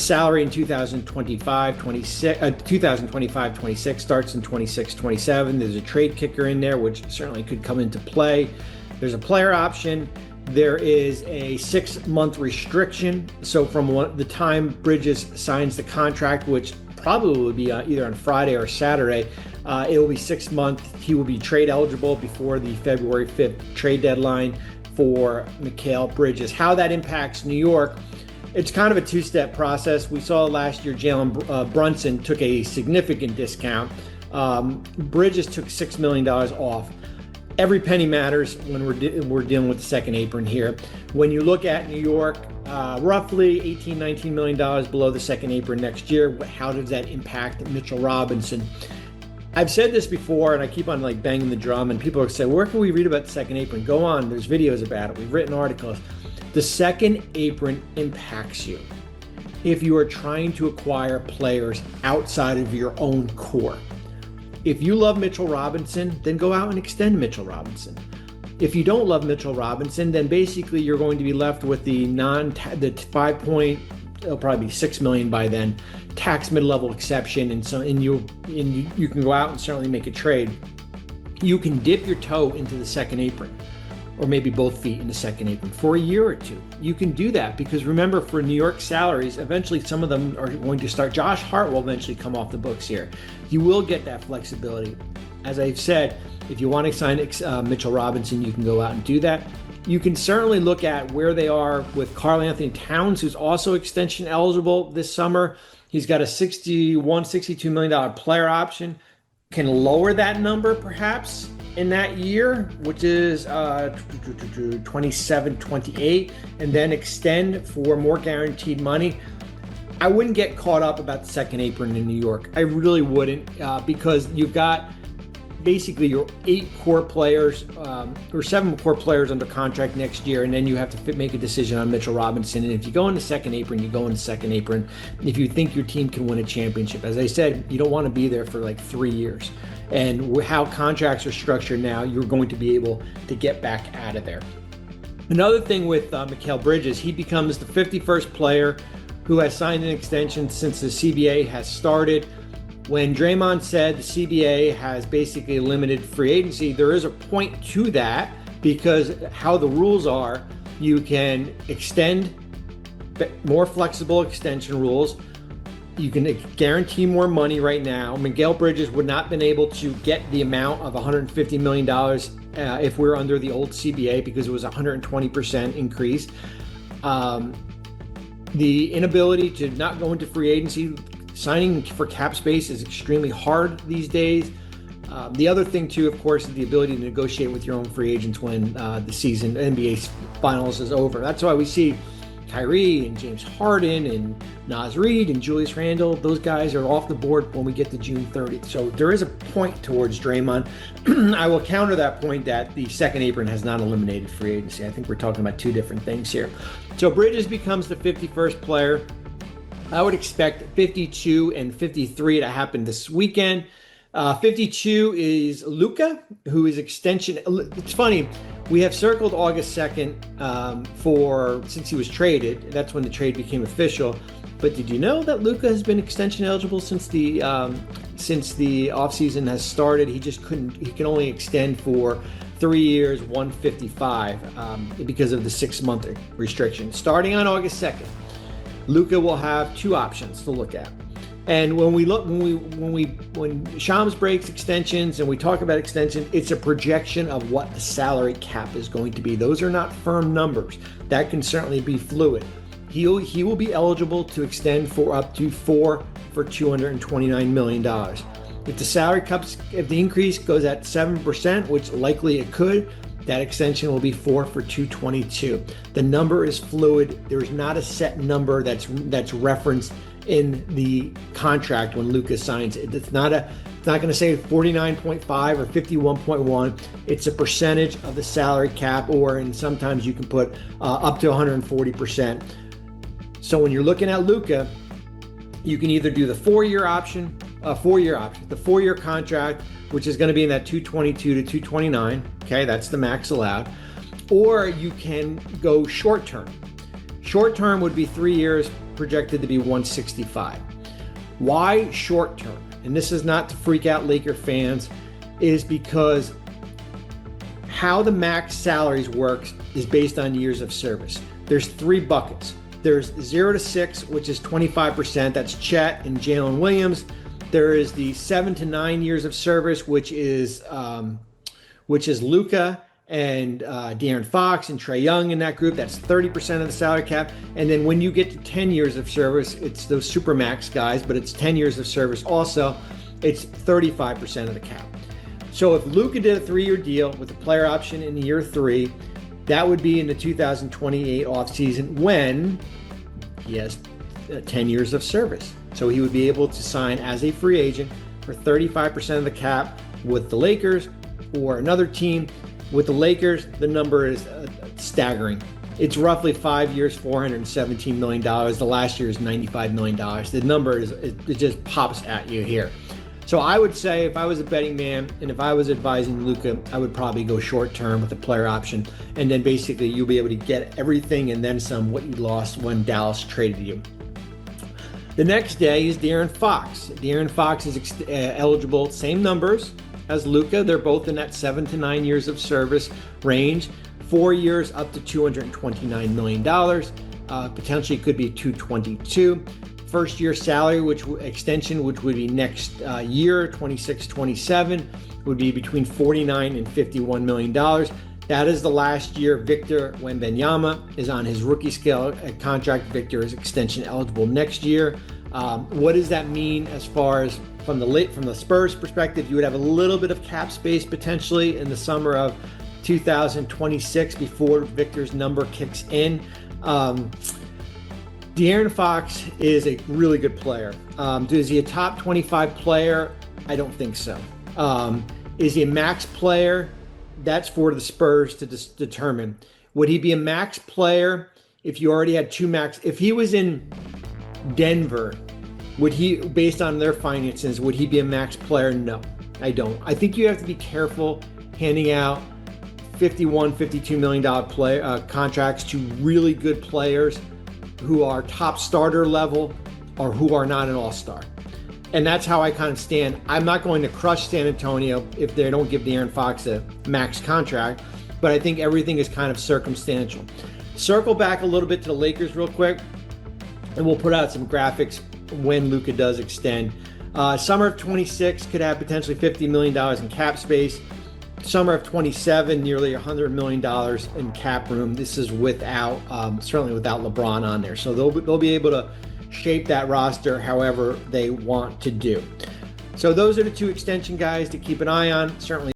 salary in 2025-26 starts in 26-27. There's a trade kicker in there, which certainly could come into play. There's a player option. There is a 6-month restriction. So from the time Bridges signs the contract, which probably will be either on Friday or Saturday, it will be 6 months. He will be trade eligible before the February 5th trade deadline for Mikal Bridges. How that impacts New York, it's kind of a two-step process. We saw last year Jalen Brunson took a significant discount. Bridges took $6 million off. Every penny matters when we're dealing with the second apron here. When you look at New York, roughly $18-19 million below the second apron next year. How does that impact Mitchell Robinson? I've said this before, and I keep on banging the drum, and people are saying, where can we read about the second apron? Go on, there's videos about it. We've written articles. The second apron impacts you if you are trying to acquire players outside of your own core. If you love Mitchell Robinson, then go out and extend Mitchell Robinson. If you don't love Mitchell Robinson, then basically you're going to be left with the it'll probably be $6 million by then, tax mid-level exception, and you can go out and certainly make a trade. You can dip your toe into the second apron, or maybe both feet in the second apron for a year or two. You can do that because remember, for New York salaries, eventually some of them are going to start. Josh Hart will eventually come off the books here. You will get that flexibility. As I've said, if you want to sign Mitchell Robinson, you can go out and do that. You can certainly look at where they are with Karl Anthony Towns, who's also extension eligible this summer. He's got a $62 million player option. Can lower that number perhaps in that year, which is 27-28, and then extend for more guaranteed money. I wouldn't get caught up about the second apron in New York. I really wouldn't, because you've got basically your 8 core players or 7 core players under contract next year, and then you have to make a decision on Mitchell Robinson. And if you go in the second apron, you go in the second apron if you think your team can win a championship. As I said, you don't want to be there for 3 years. And how contracts are structured now, you're going to be able to get back out of there. Another thing with Mikal Bridges, he becomes the 51st player who has signed an extension since the CBA has started. When Draymond said the CBA has basically limited free agency, there is a point to that, because how the rules are, you can extend more flexible extension rules. You can guarantee more money right now. Mikal Bridges would not have been able to get the amount of $150 million if we're under the old CBA, because it was a 120% increase. The inability to not go into free agency, signing for cap space is extremely hard these days. The other thing too, of course, is the ability to negotiate with your own free agents when the season, NBA Finals is over. That's why we see Kyrie and James Harden and Naz Reid and Julius Randle. Those guys are off the board when we get to June 30th. So there is a point towards Draymond. I will counter that point that the second apron has not eliminated free agency. I think we're talking about two different things here. So Bridges becomes the 51st player. I would expect 52 and 53 to happen this weekend. 52 is Luka, who is extension. It's funny, we have circled August 2nd since he was traded. That's when the trade became official. But did you know that Luka has been extension eligible since the offseason has started? He can only extend for 3 years, 155 because of the 6-month restriction. Starting on August 2nd, Luka will have 2 options to look at. And when Shams breaks extensions and we talk about extension, it's a projection of what the salary cap is going to be. Those are not firm numbers. That can certainly be fluid. He will be eligible to extend for up to 4 for $229 million. If the salary cap, if the increase goes at 7%, which likely it could, that extension will be 4 for $222. The number is fluid. There's not a set number that's referenced in the contract when Luka signs it. It's not going to say 49.5 or 51.1. It's a percentage of the salary cap, and sometimes you can put up to 140%. So when you're looking at Luka, you can either do the 4-year option, the 4-year contract, which is going to be in that 222 to 229. Okay, that's the max allowed. Or you can go short term. Short term would be 3 years projected to be 165. Why short term? And this is not to freak out Laker fans, is because how the max salaries works is based on years of service. There's 3 buckets. There's 0 to 6, which is 25%. That's Chet and Jalen Williams. There is the 7 to 9 years of service, which is Luka and De'Aaron Fox and Trae Young in that group. That's 30% of the salary cap. And then when you get to 10 years of service, it's those supermax guys, but it's 10 years of service also. It's 35% of the cap. So if Luka did a 3-year deal with a player option in year 3, that would be in the 2028 offseason when he has 10 years of service. So he would be able to sign as a free agent for 35% of the cap with the Lakers or another team. With the Lakers, the number is staggering. It's roughly 5 years, $417 million. The last year is $95 million. The number it just pops at you here. So I would say if I was a betting man and if I was advising Luka, I would probably go short term with a player option. And then basically you'll be able to get everything and then some what you lost when Dallas traded you. The next day is De'Aaron Fox. De'Aaron Fox is eligible, same numbers as Luka. They're both in that 7 to 9 years of service range. 4 years up to $229 million. Potentially could be 222. First year salary, which extension, which would be next year, 26-27, would be between $49 and $51 million. That is the last year Victor Wembanyama is on his rookie scale contract. Victor is extension eligible next year. What does that mean as far as from the Spurs perspective? You would have a little bit of cap space potentially in the summer of 2026 before Victor's number kicks in. De'Aaron Fox is a really good player. Is he a top 25 player? I don't think so. Is he a max player? That's for the Spurs to determine. Would he be a max player if you already had 2 max? If he was in Denver, would he, based on their finances, would he be a max player? No, I don't. I think you have to be careful handing out $51, $52 million contracts to really good players who are top starter level or who are not an all-star. And that's how I kind of stand. I'm not going to crush San Antonio if they don't give De'Aaron Fox a max contract, but I think everything is kind of circumstantial. Circle back a little bit to the Lakers real quick, and we'll put out some graphics when Luka does extend. Summer of 26 could have potentially $50 million in cap space. Summer of 27, nearly $100 million in cap room. This is without, certainly without LeBron on there. So they'll be able to shape that roster however they want to do. So those are the 2 extension guys to keep an eye on. Certainly